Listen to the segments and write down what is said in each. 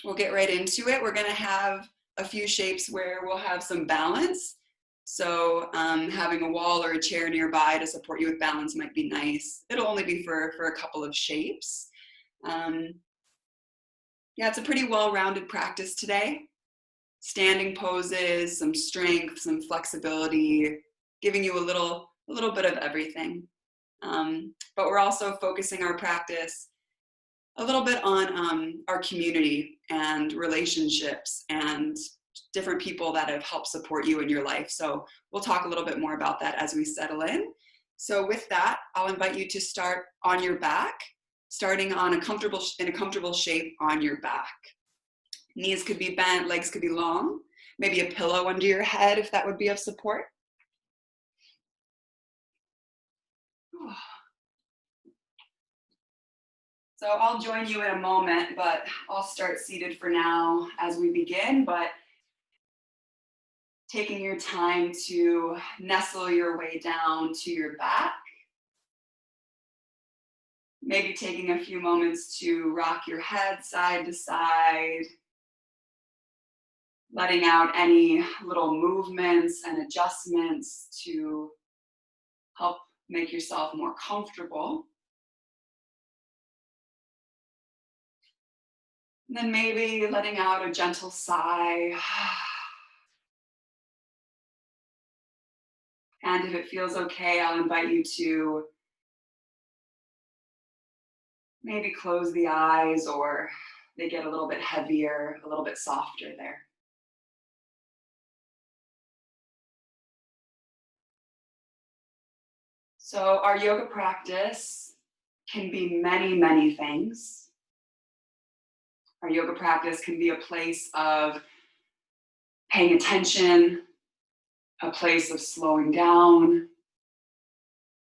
We'll get right into it. We're going to have a few shapes where we'll have some balance. So having a wall or a chair nearby to support you with balance might be nice. It'll only be for a couple of shapes. Yeah, it's a pretty well-rounded practice today. Standing poses, some strength, some flexibility, giving you a little bit of everything. But we're also focusing our practice a little bit on our community and relationships and different people that have helped support you in your life. So we'll talk a little bit more about that as we settle in. So with that, I'll invite you to start on your back, starting on in a comfortable shape on your back. Knees could be bent, legs could be long, maybe a pillow under your head if that would be of support. So I'll join you in a moment, but I'll start seated for now as we begin, but taking your time to nestle your way down to your back. Maybe taking a few moments to rock your head side to side, letting out any little movements and adjustments to help make yourself more comfortable. And then maybe letting out a gentle sigh. And if it feels okay, I'll invite you to maybe close the eyes, or they get a little bit heavier, a little bit softer there. So our yoga practice can be many, many things. Our yoga practice can be a place of paying attention, a place of slowing down,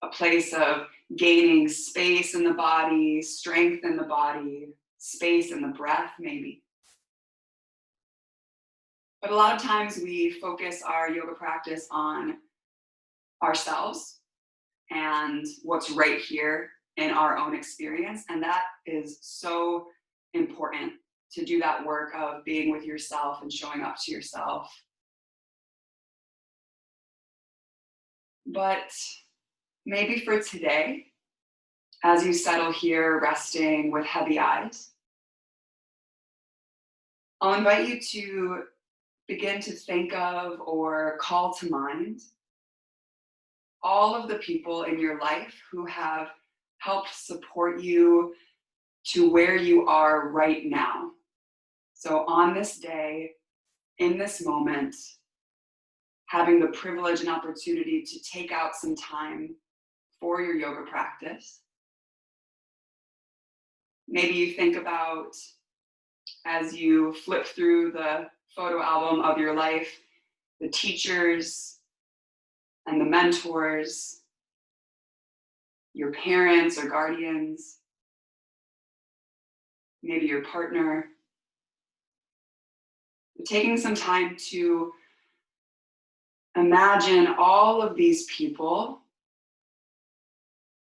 a place of gaining space in the body, strength in the body, space in the breath maybe. But a lot of times we focus our yoga practice on ourselves and what's right here in our own experience. And that is so important, to do that work of being with yourself and showing up to yourself. But maybe for today, as you settle here resting with heavy eyes, I'll invite you to begin to think of or call to mind all of the people in your life who have helped support you to where you are right now. So on this day, in this moment, having the privilege and opportunity to take out some time for your yoga practice. Maybe you think about, as you flip through the photo album of your life, the teachers and the mentors, your parents or guardians, maybe your partner. Taking some time to imagine all of these people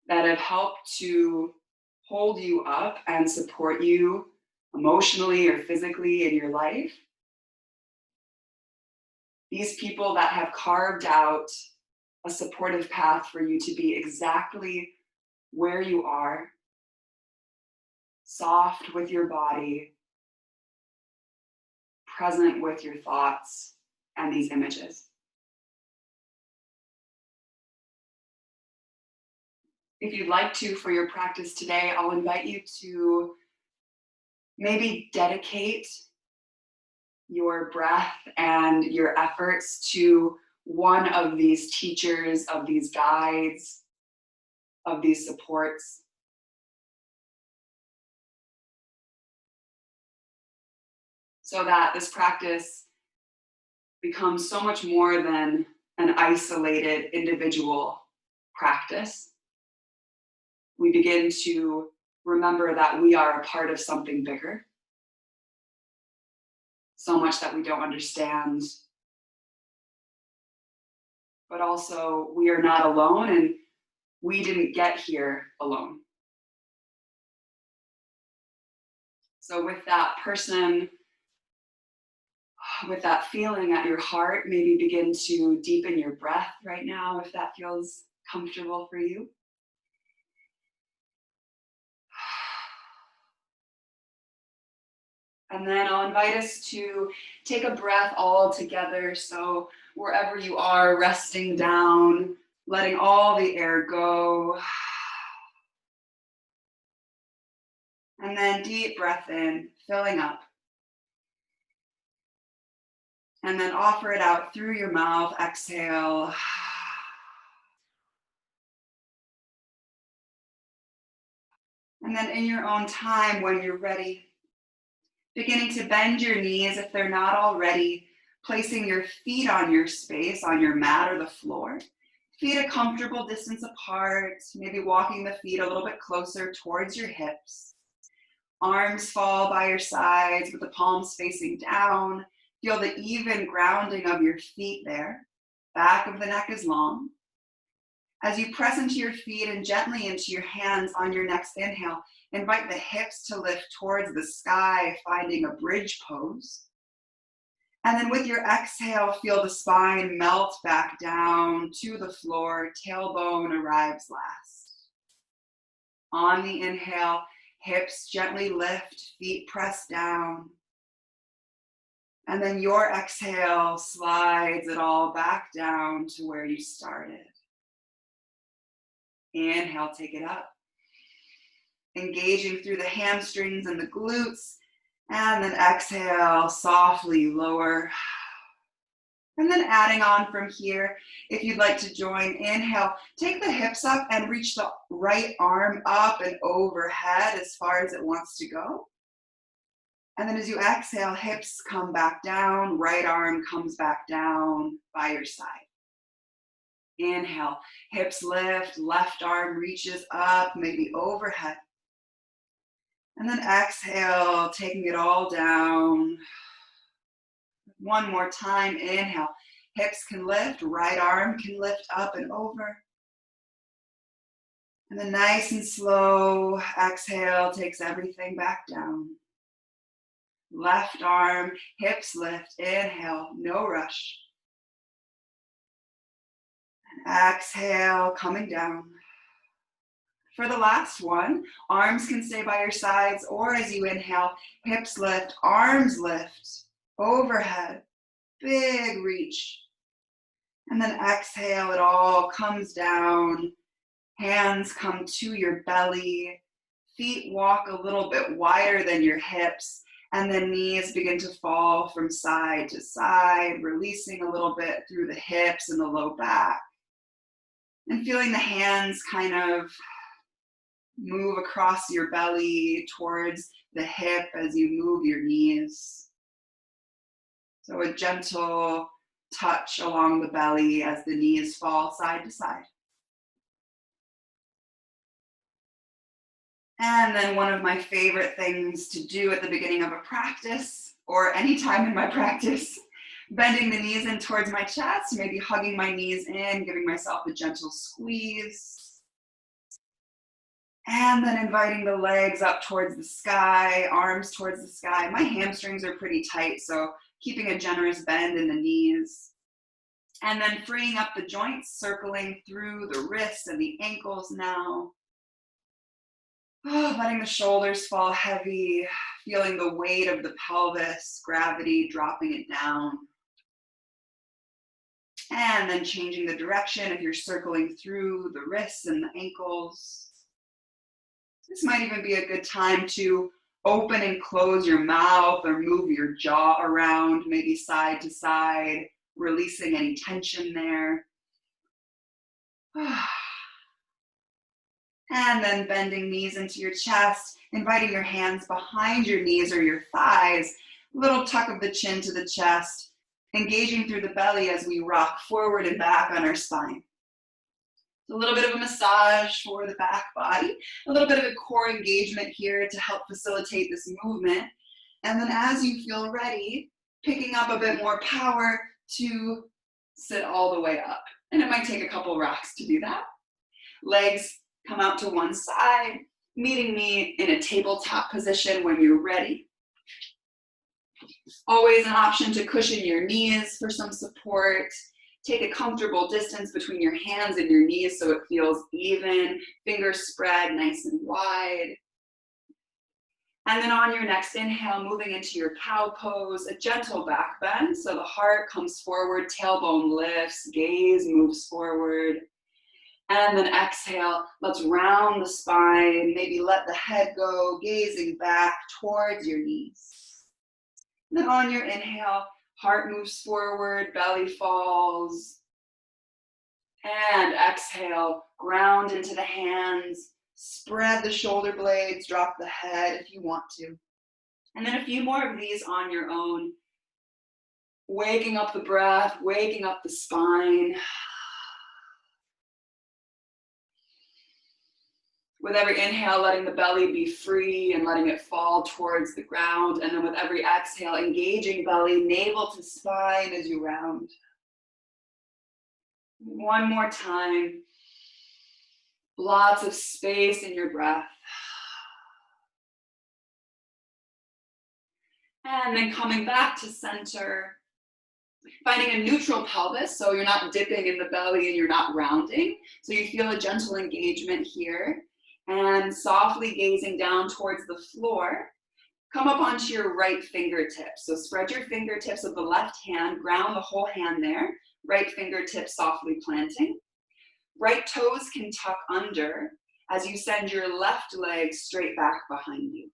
that have helped to hold you up and support you emotionally or physically in your life. These people that have carved out a supportive path for you to be exactly where you are, soft with your body, present with your thoughts and these images. If you'd like to, for your practice today, I'll invite you to maybe dedicate your breath and your efforts to one of these teachers, of these guides, of these supports. So that this practice becomes so much more than an isolated individual practice. We begin to remember that we are a part of something bigger. So much that we don't understand. But also, we are not alone, and we didn't get here alone. So with that person, with that feeling at your heart, maybe begin to deepen your breath right now if that feels comfortable for you. And then I'll invite us to take a breath all together. So wherever you are, resting down, letting all the air go. And then deep breath in, filling up. And then offer it out through your mouth, exhale. And then in your own time, when you're ready, beginning to bend your knees if they're not already, placing your feet on your space, on your mat or the floor. Feet a comfortable distance apart, maybe walking the feet a little bit closer towards your hips. Arms fall by your sides with the palms facing down. Feel the even grounding of your feet there. Back of the neck is long. As you press into your feet and gently into your hands on your next inhale, invite the hips to lift towards the sky, finding a bridge pose. And then with your exhale, feel the spine melt back down to the floor. Tailbone arrives last. On the inhale, hips gently lift, feet press down. And then your exhale slides it all back down to where you started. Inhale, take it up. Engaging through the hamstrings and the glutes. And then exhale, softly lower. And then adding on from here, if you'd like to join, inhale, take the hips up and reach the right arm up and overhead as far as it wants to go. And then as you exhale, hips come back down, right arm comes back down by your side. Inhale, hips lift, left arm reaches up, maybe overhead. And then exhale, taking it all down. One more time, inhale. Hips can lift, right arm can lift up and over. And then nice and slow, exhale takes everything back down. Left arm, hips lift, inhale, no rush. And exhale, coming down. For the last one, arms can stay by your sides, or as you inhale, hips lift, arms lift, overhead, big reach. And then exhale, it all comes down. Hands come to your belly. Feet walk a little bit wider than your hips. And then knees begin to fall from side to side, releasing a little bit through the hips and the low back. And feeling the hands kind of move across your belly towards the hip as you move your knees. So a gentle touch along the belly as the knees fall side to side. And then one of my favorite things to do at the beginning of a practice, or any time in my practice, bending the knees in towards my chest, maybe hugging my knees in, giving myself a gentle squeeze. And then inviting the legs up towards the sky, arms towards the sky. My hamstrings are pretty tight, so keeping a generous bend in the knees. And then freeing up the joints, circling through the wrists and the ankles now. Letting the shoulders fall heavy, feeling the weight of the pelvis, gravity dropping it down. And then changing the direction if you're circling through the wrists and the ankles. This might even be a good time to open and close your mouth or move your jaw around, maybe side to side, releasing any tension there. And then bending knees into your chest, inviting your hands behind your knees or your thighs, little tuck of the chin to the chest, engaging through the belly as we rock forward and back on our spine. A little bit of a massage for the back body, a little bit of a core engagement here to help facilitate this movement. And then as you feel ready, picking up a bit more power to sit all the way up. And it might take a couple rocks to do that. Legs come out to one side, Meeting me in a tabletop position when you're ready. Always an option to cushion your knees for some support. Take a comfortable distance between your hands and your knees so it feels even. Fingers spread nice and wide. And then on your next inhale, moving into your cow pose, a gentle back bend. So the heart comes forward, tailbone lifts, gaze moves forward. And then exhale, let's round the spine, maybe let the head go, gazing back towards your knees. Then on your inhale, heart moves forward, belly falls. And exhale, ground into the hands, spread the shoulder blades, drop the head if you want to. And then a few more of these on your own. Waking up the breath, waking up the spine. With every inhale, letting the belly be free and letting it fall towards the ground. And then with every exhale, engaging belly, navel to spine as you round. One more time. Lots of space in your breath. And then coming back to center. Finding a neutral pelvis, so you're not dipping in the belly and you're not rounding. So you feel a gentle engagement here. And softly gazing down towards the floor, come up onto your right fingertips. So spread your fingertips of the left hand, ground the whole hand there. Right fingertips softly planting. Right toes can tuck under as you send your left leg straight back behind you.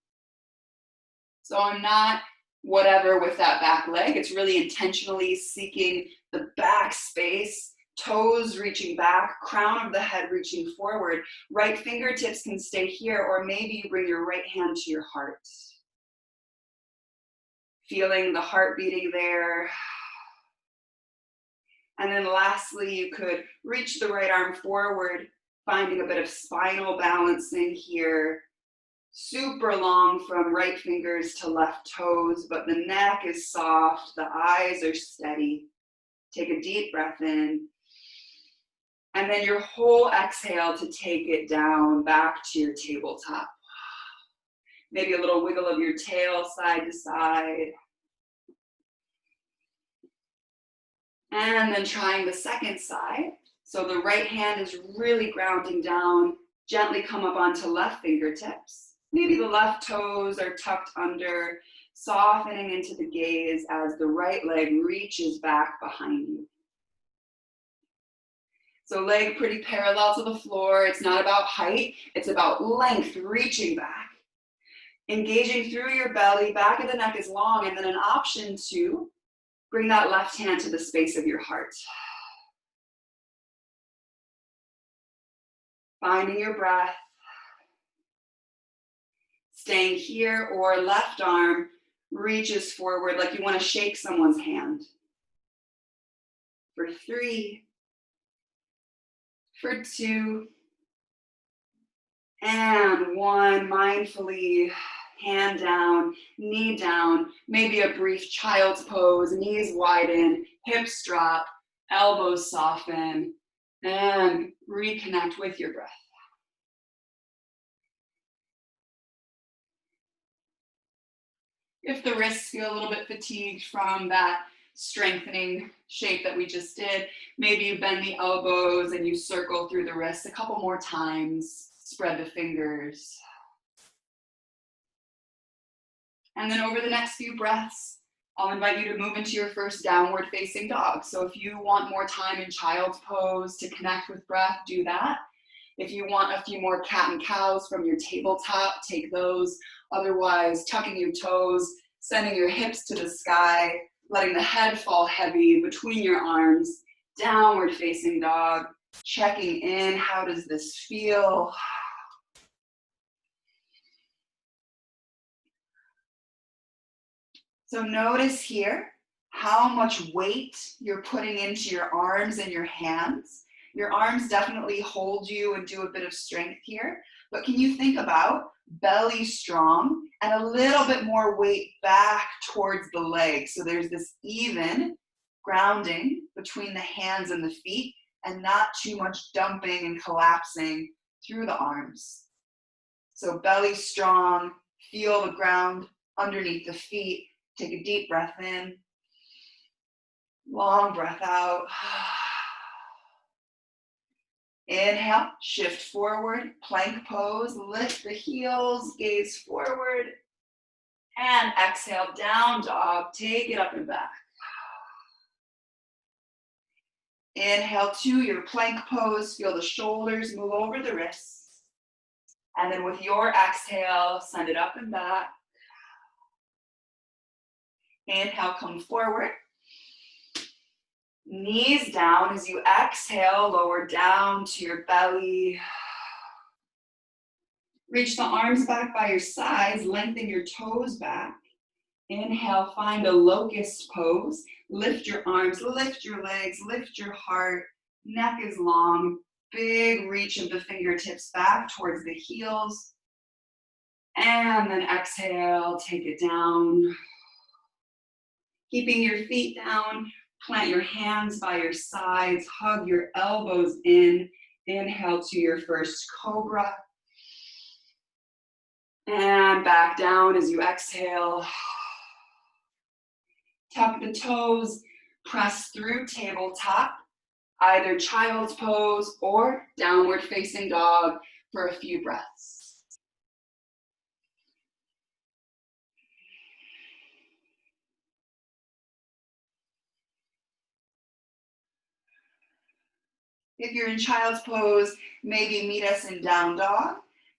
So I'm not whatever with that back leg. It's really intentionally seeking the back space. Toes reaching back, crown of the head reaching forward. Right fingertips can stay here, or maybe you bring your right hand to your heart. Feeling the heart beating there. And then lastly, you could reach the right arm forward, finding a bit of spinal balancing here. Super long from right fingers to left toes, but the neck is soft, the eyes are steady. Take a deep breath in. And then your whole exhale to take it down back to your tabletop. Maybe a little wiggle of your tail side to side. And then trying the second side. So the right hand is really grounding down. Gently come up onto left fingertips. Maybe the left toes are tucked under, softening into the gaze as the right leg reaches back behind you. So leg pretty parallel to the floor. It's not about height, it's about length, reaching back. Engaging through your belly, back of the neck is long, and then an option to bring that left hand to the space of your heart. Finding your breath. Staying here, or left arm reaches forward like you want to shake someone's hand. For 3, for 2, and 1. Mindfully, hand down, knee down, maybe a brief child's pose, knees widen, hips drop, elbows soften, and reconnect with your breath. If the wrists feel a little bit fatigued from that strengthening shape that we just did, maybe you bend the elbows and you circle through the wrists a couple more times. Spread the fingers. And then over the next few breaths, I'll invite you to move into your first downward facing dog. So if you want more time in child's pose to connect with breath, do that. If you want a few more cat and cows from your tabletop, take those. Otherwise, tucking your toes, sending your hips to the sky, letting the head fall heavy between your arms, downward facing dog, checking in. How does this feel? So notice here how much weight you're putting into your arms and your hands. Your arms definitely hold you and do a bit of strength here, but can you think about belly strong and a little bit more weight back towards the legs? So there's this even grounding between the hands and the feet and not too much dumping and collapsing through the arms. So belly strong, feel the ground underneath the feet. Take a deep breath in, long breath out. Inhale, shift forward, plank pose, lift the heels, gaze forward, and exhale, down dog, take it up and back. Inhale to your plank pose, feel the shoulders move over the wrists. And then with your exhale, send it up and back. Inhale, come forward. Knees down as you exhale, lower down to your belly. Reach the arms back by your sides, lengthen your toes back. Inhale, find a locust pose. Lift your arms, lift your legs, lift your heart. Neck is long. Big reach of the fingertips back towards the heels. And then exhale, take it down. Keeping your feet down, plant your hands by your sides, hug your elbows in. Inhale to your first cobra. And back down as you exhale. Tuck the toes, press through tabletop, either child's pose or downward facing dog for a few breaths. If you're in child's pose, maybe meet us in down dog.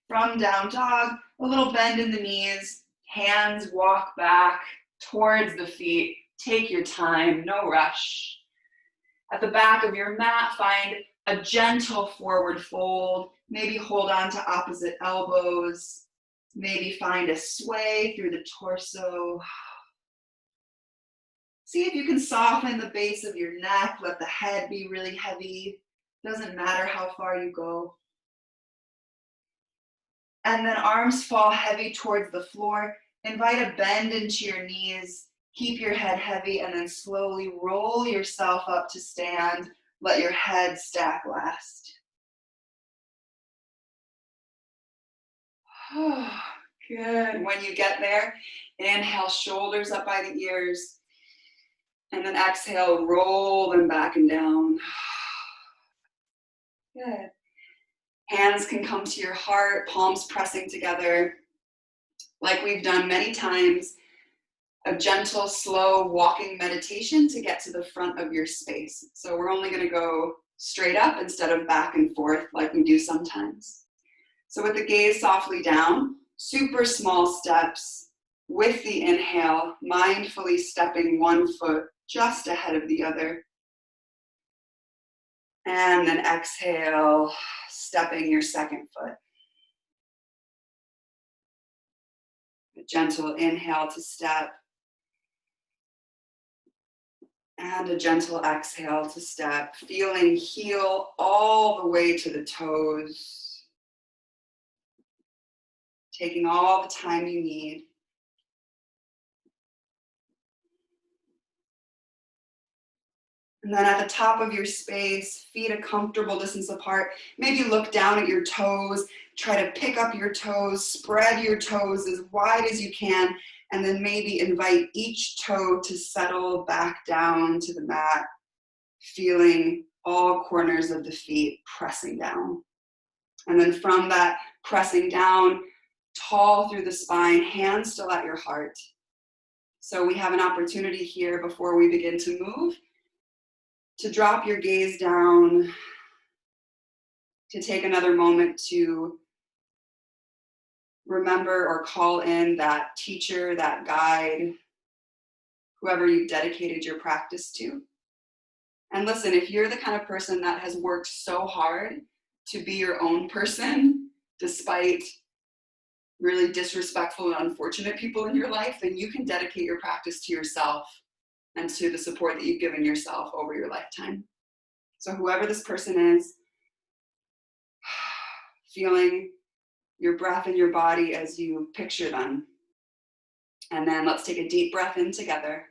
From down dog, a little bend in the knees, hands walk back towards the feet. Take your time, no rush. At the back of your mat, find a gentle forward fold. Maybe hold on to opposite elbows. Maybe find a sway through the torso. See if you can soften the base of your neck. Let the head be really heavy. Doesn't matter how far you go. And then arms fall heavy towards the floor. Invite a bend into your knees. Keep your head heavy and then slowly roll yourself up to stand. Let your head stack last. Good. When you get there, inhale, shoulders up by the ears. And then exhale, roll them back and down. Good. Hands can come to your heart, palms pressing together. Like we've done many times, a gentle, slow walking meditation to get to the front of your space. So we're only going to go straight up instead of back and forth like we do sometimes. So with the gaze softly down, super small steps with the inhale, mindfully stepping one foot just ahead of the other. And then exhale, stepping your second foot. A gentle inhale to step. And a gentle exhale to step. Feeling heel all the way to the toes. Taking all the time you need. And then at the top of your space, feet a comfortable distance apart. Maybe look down at your toes. Try to pick up your toes. Spread your toes as wide as you can. And then maybe invite each toe to settle back down to the mat. Feeling all corners of the feet pressing down. And then from that pressing down, tall through the spine, hands still at your heart. So we have an opportunity here before we begin to move to drop your gaze down, to take another moment to remember or call in that teacher, that guide, whoever you've dedicated your practice to. And listen, if you're the kind of person that has worked so hard to be your own person, despite really disrespectful and unfortunate people in your life, then you can dedicate your practice to yourself and to the support that you've given yourself over your lifetime. So whoever this person is, feeling your breath in your body as you picture them. And then let's take a deep breath in together.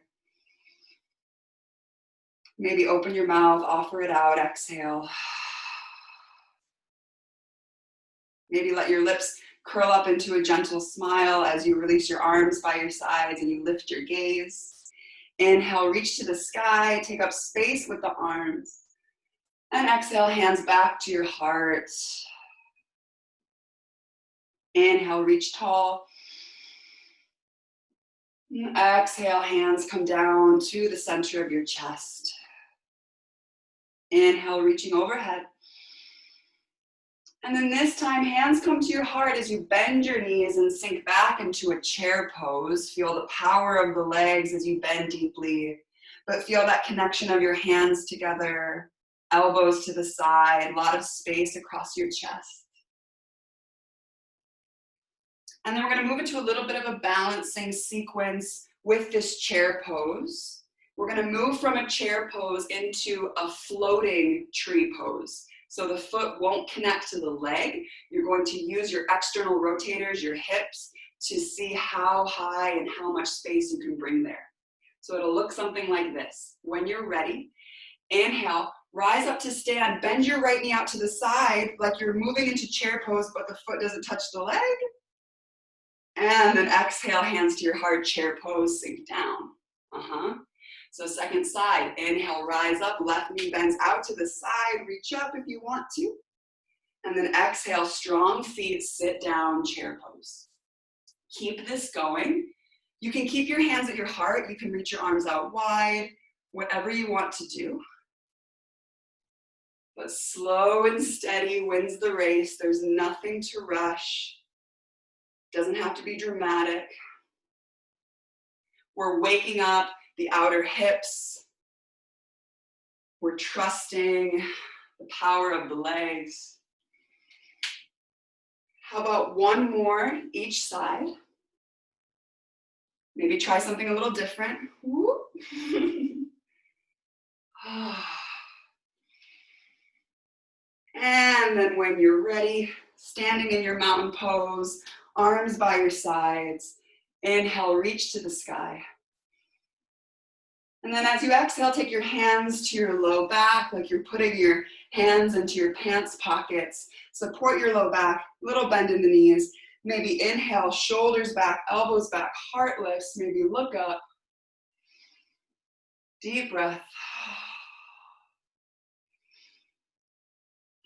Maybe open your mouth, offer it out, exhale. Maybe let your lips Curl up into a gentle smile as you release your arms by your sides and you lift your gaze. Inhale, reach to the sky, take up space with the arms. And exhale, hands back to your heart. Inhale, reach tall. Exhale, hands come down to the center of your chest. Inhale, reaching overhead. And then this time, hands come to your heart as you bend your knees and sink back into a chair pose. Feel the power of the legs as you bend deeply, but feel that connection of your hands together, elbows to the side, a lot of space across your chest. And then we're going to move into a little bit of a balancing sequence with this chair pose. We're going to move from a chair pose into a floating tree pose. So the foot won't connect to the leg. You're going to use your external rotators, your hips, to see how high and how much space you can bring there. So it'll look something like this. When you're ready, inhale, rise up to stand, bend your right knee out to the side like you're moving into chair pose, but the foot doesn't touch the leg. And then exhale, hands to your heart, chair pose, sink down. So second side, inhale, rise up, left knee bends out to the side, reach up if you want to. And then exhale, strong feet, sit down, chair pose. Keep this going. You can keep your hands at your heart, you can reach your arms out wide, whatever you want to do. But slow and steady wins the race. There's nothing to rush. Doesn't have to be dramatic. We're waking up the outer hips. We're trusting the power of the legs. How about one more each side? Maybe try something a little different. And then when you're ready, standing in your mountain pose, arms by your sides. Inhale, reach to the sky. And then as you exhale, take your hands to your low back, like you're putting your hands into your pants pockets. Support your low back, little bend in the knees. Maybe inhale, shoulders back, elbows back, heart lifts, maybe look up. Deep breath.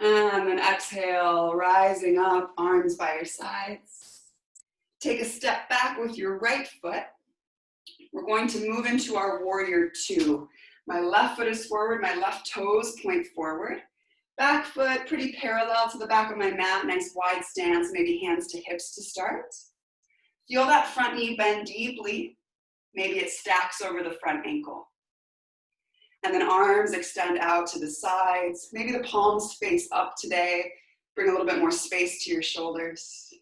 And then exhale, rising up, arms by your sides. Take a step back with your right foot. We're going to move into our warrior two. My left foot is forward, my left toes point forward. Back foot pretty parallel to the back of my mat, nice wide stance, maybe hands to hips to start. Feel that front knee bend deeply. Maybe it stacks over the front ankle. And then arms extend out to the sides. Maybe the palms face up today. Bring a little bit more space to your shoulders.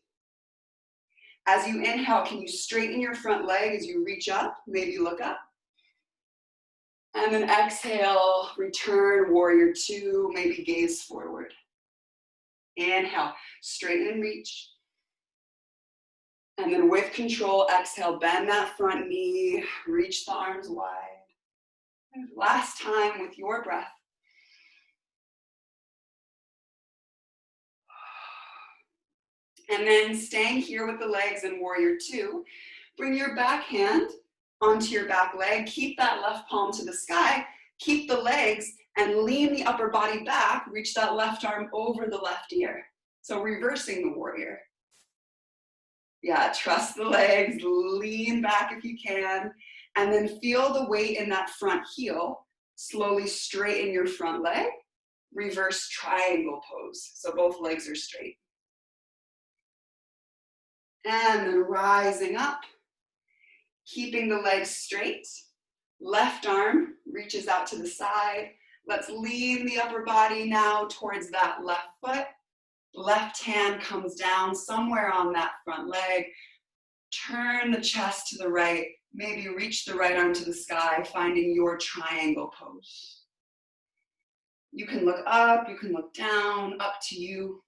As you inhale, can you straighten your front leg as you reach up? Maybe look up. And then exhale, return, warrior two, maybe gaze forward. Inhale, straighten and reach. And then with control, exhale, bend that front knee, reach the arms wide. And last time with your breath. And then staying here with the legs in warrior two, bring your back hand onto your back leg, keep that left palm to the sky, keep the legs and lean the upper body back, reach that left arm over the left ear. So reversing the warrior. Yeah, trust the legs, lean back if you can, and then feel the weight in that front heel. Slowly straighten your front leg, reverse triangle pose. So both legs are straight. And then rising up, keeping the legs straight. Left arm reaches out to the side. Let's lean the upper body now towards that left foot. Left hand comes down somewhere on that front leg. Turn the chest to the right. Maybe reach the right arm to the sky, finding your triangle pose. You can look up, you can look down, up to you.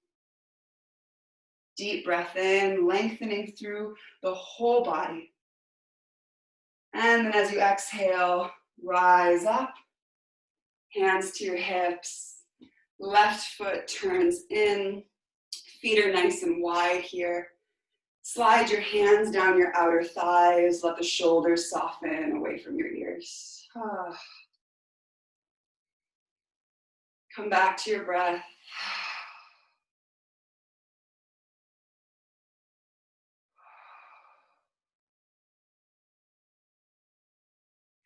Deep breath in, lengthening through the whole body. And then as you exhale, rise up, hands to your hips. Left foot turns in, feet are nice and wide here. Slide your hands down your outer thighs. Let the shoulders soften away from your ears. Come back to your breath.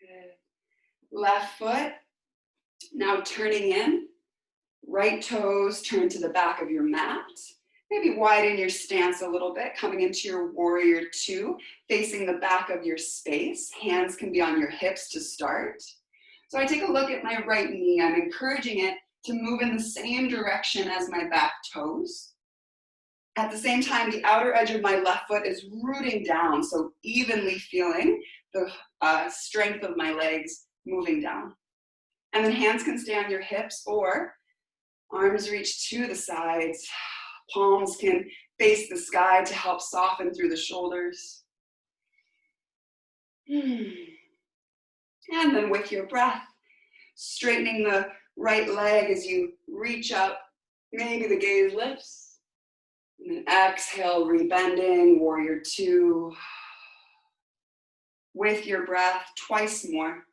Good. Left foot, now turning in. Right toes turn to the back of your mat. Maybe widen your stance a little bit, coming into your warrior two, facing the back of your space. Hands can be on your hips to start. So I take a look at my right knee. I'm encouraging it to move in the same direction as my back toes. At the same time, the outer edge of my left foot is rooting down, so evenly feeling the strength of my legs moving down. And then hands can stay on your hips or arms reach to the sides. Palms can face the sky to help soften through the shoulders. And then with your breath, straightening the right leg as you reach up, maybe the gaze lifts. And then exhale, rebending, warrior two. With your breath, twice more.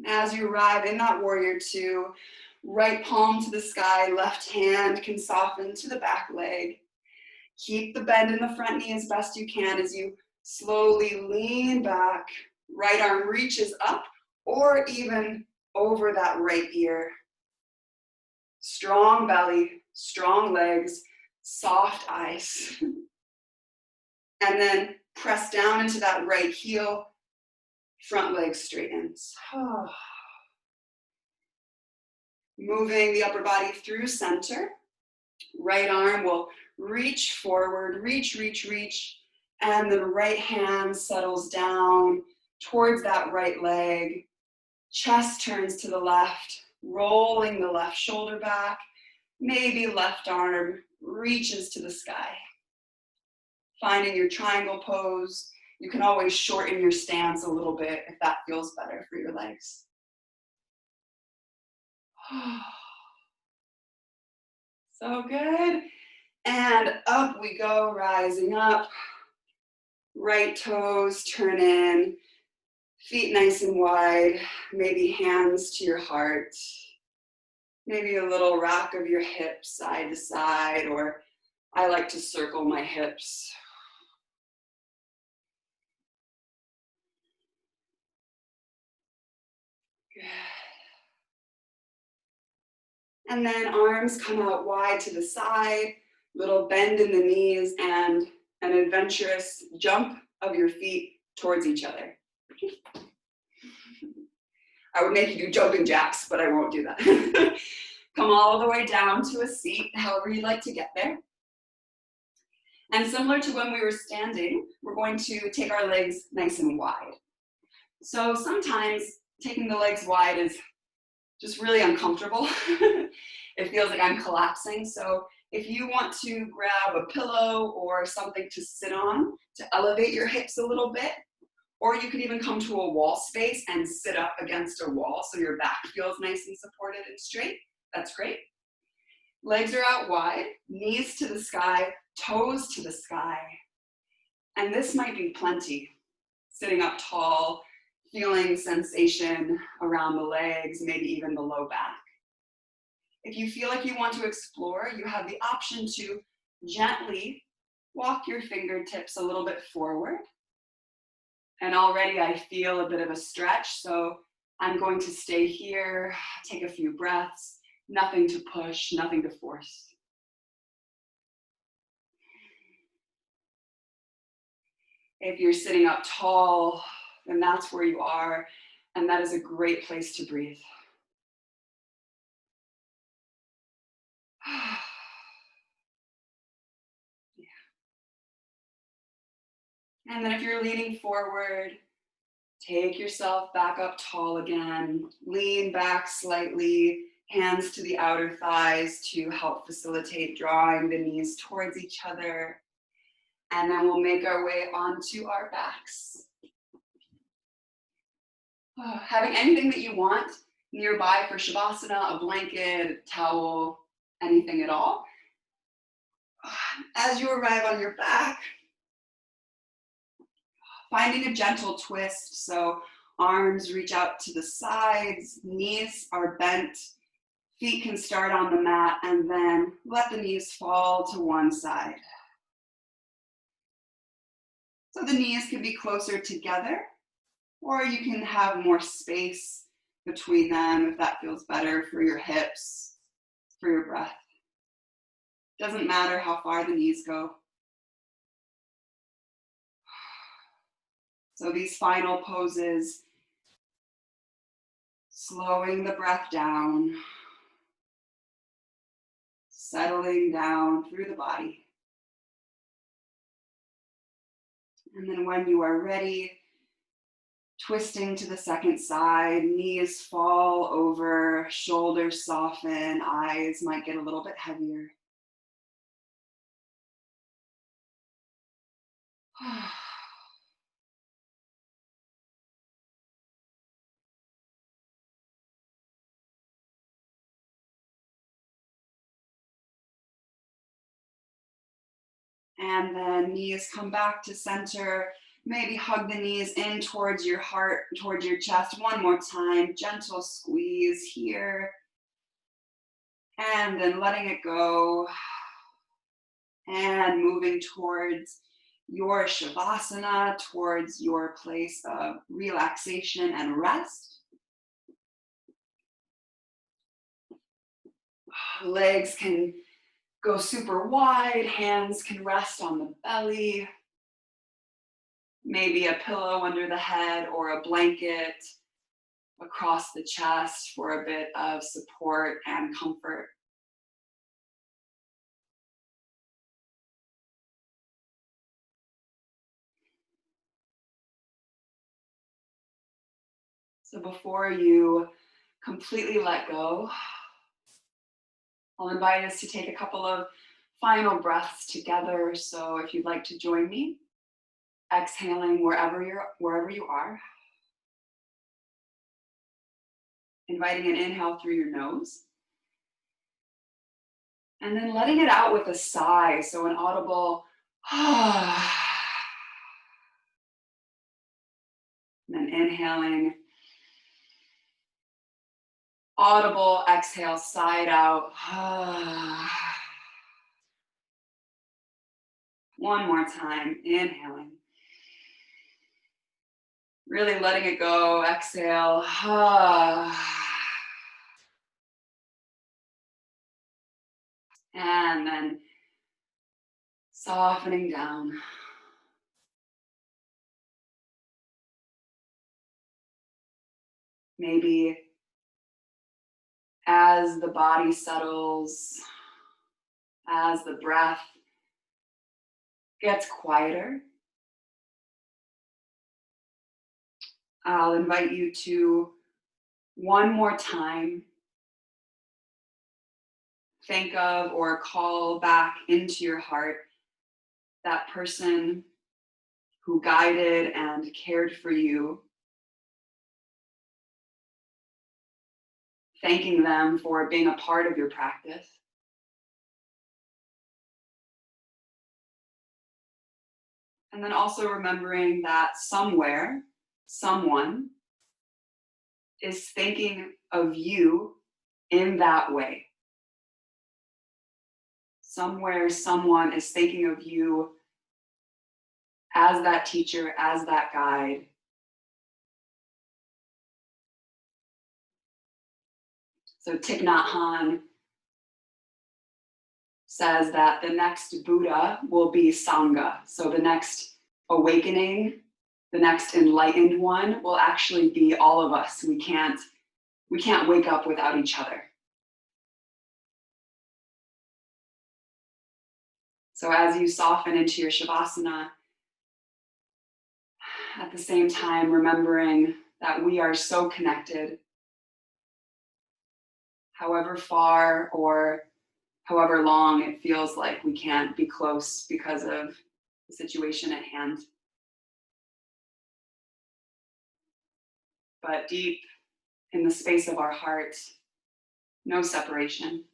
As you arrive in that warrior two, right palm to the sky, left hand can soften to the back leg. Keep the bend in the front knee as best you can as you slowly lean back. Right arm reaches up or even over that right ear. Strong belly, strong legs, soft eyes. And then press down into that right heel. Front leg straightens. Moving the upper body through center. Right arm will reach forward, reach, and the right hand settles down towards that right leg. Chest turns to the left, rolling the left shoulder back. Maybe left arm reaches to the sky. Finding your triangle pose. You can always shorten your stance a little bit if that feels better for your legs. So good. And up we go, rising up. Right toes turn in, feet nice and wide, maybe hands to your heart. Maybe a little rock of your hips side to side, or I like to circle my hips. Good. And then arms come out wide to the side, little bend in the knees, and an adventurous jump of your feet towards each other. I would make you do jumping jacks, but I won't do that. Come all the way down to a seat, however you like to get there. And similar to when we were standing, we're going to take our legs nice and wide. So sometimes taking the legs wide is just really uncomfortable. It feels like I'm collapsing. So if you want to grab a pillow or something to sit on to elevate your hips a little bit, or you could even come to a wall space and sit up against a wall so your back feels nice and supported and straight. That's great. Legs are out wide, knees to the sky, toes to the sky. And this might be plenty. Sitting up tall, feeling sensation around the legs, maybe even the low back. If you feel like you want to explore, you have the option to gently walk your fingertips a little bit forward. And already I feel a bit of a stretch, so I'm going to stay here, take a few breaths, nothing to push, nothing to force. If you're sitting up tall, then that's where you are, and that is a great place to breathe. And then if you're leaning forward, take yourself back up tall again. Lean back slightly, hands to the outer thighs to help facilitate drawing the knees towards each other. And then we'll make our way onto our backs. Having anything that you want nearby for Shavasana, a blanket, a towel, anything at all. As you arrive on your back, finding a gentle twist. So arms reach out to the sides, knees are bent, feet can start on the mat, and then let the knees fall to one side. So the knees can be closer together, or you can have more space between them if that feels better for your hips, for your breath. Doesn't matter how far the knees go. So these final poses, slowing the breath down, settling down through the body. And then when you are ready, twisting to the second side, knees fall over, shoulders soften, eyes might get a little bit heavier. And then knees come back to center. Maybe hug the knees in towards your heart, towards your chest. One more time, gentle squeeze here. And then letting it go. And moving towards your Shavasana, towards your place of relaxation and rest. Legs can go super wide, hands can rest on the belly. Maybe a pillow under the head or a blanket across the chest for a bit of support and comfort. So before you completely let go, I'll invite us to take a couple of final breaths together. So if you'd like to join me, exhaling wherever you are. Inviting an inhale through your nose. And then letting it out with a sigh. So an audible and then inhaling. Audible exhale, side out. One more time, inhaling. Really letting it go, exhale. And then softening down. Maybe as the body settles, as the breath gets quieter, I'll invite you to one more time think of or call back into your heart that person who guided and cared for you, thanking them for being a part of your practice. And then also remembering that somewhere, someone is thinking of you in that way. Somewhere, someone is thinking of you as that teacher, as that guide. So Thich Nhat Hanh says that the next Buddha will be Sangha. So the next awakening, the next enlightened one will actually be all of us. We can't wake up without each other. So as you soften into your Shavasana, at the same time remembering that we are so connected, however far or however long it feels like we can't be close because of the situation at hand. But deep in the space of our heart, no separation.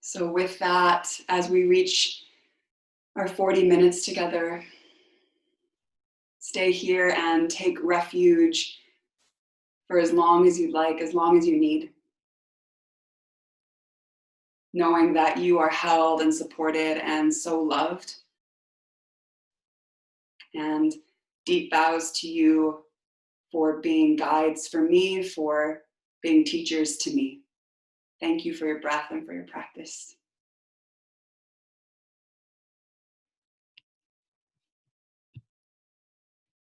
So with that, as we reach our 40 minutes together, stay here and take refuge for as long as you'd like, as long as you need. Knowing that you are held and supported and so loved. And deep bows to you for being guides for me, for being teachers to me. Thank you for your breath and for your practice.